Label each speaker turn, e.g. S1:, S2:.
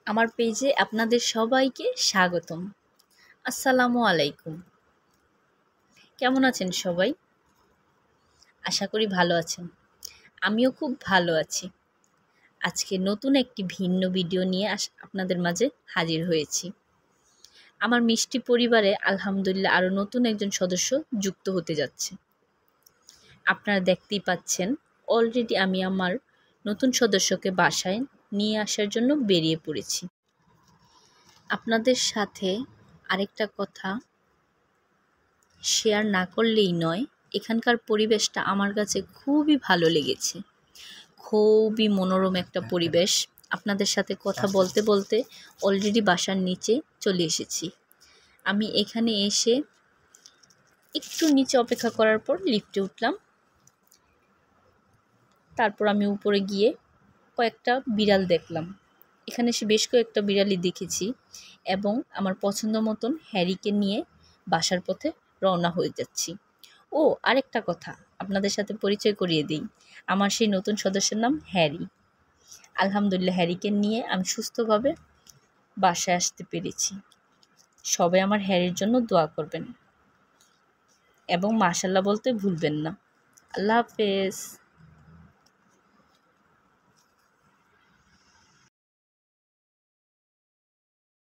S1: আমার পেজে আপনাদের সবাইকে স্বাগতম। আসসালামু আলাইকুম। কেমন আছেন সবাই? আশা করি ভালো আছেন। আমিও খুব ভালো আছি। আজকে নতুন একটি ভিন্ন ভিডিও নিয়ে আপনাদের মাঝে হাজির হয়েছি। আমার মিষ্টি পরিবারে আলহামদুলিল্লাহ আরও নতুন একজন সদস্য যুক্ত হতে যাচ্ছে। আপনারা দেখতেই পাচ্ছেন, অলরেডি আমি আমার নতুন সদস্যকে বাসায় নিয়ে আসার জন্য বেরিয়ে পড়েছি। আপনাদের সাথে আরেকটা কথা শেয়ার না করলেই নয়, এখানকার পরিবেশটা আমার কাছে খুবই ভালো লেগেছে। খুবই মনোরম একটা পরিবেশ। আপনাদের সাথে কথা বলতে বলতে অলরেডি বাসার নিচে চলে এসেছি। আমি এখানে এসে একটু নিচে অপেক্ষা করার পর লিফটে উঠলাম। তারপর আমি উপরে গিয়ে কয়েকটা বিড়াল দেখলাম। এখানে এসে বেশ কয়েকটা বিড়ালই দেখেছি এবং আমার পছন্দ মতন হ্যারিকে নিয়ে বাসার পথে রওনা হয়ে যাচ্ছি। ও আরেকটা কথা আপনাদের সাথে পরিচয় করিয়ে দিই। আমার সেই নতুন সদস্যের নাম হ্যারি। আলহামদুলিল্লাহ হ্যারিকে নিয়ে আমি সুস্থভাবে বাসায় আসতে পেরেছি। সবাই আমার হ্যারির জন্য দোয়া করবেন এবং মাশাআল্লাহ বলতে ভুলবেন না। আল্লাহ হাফেজ।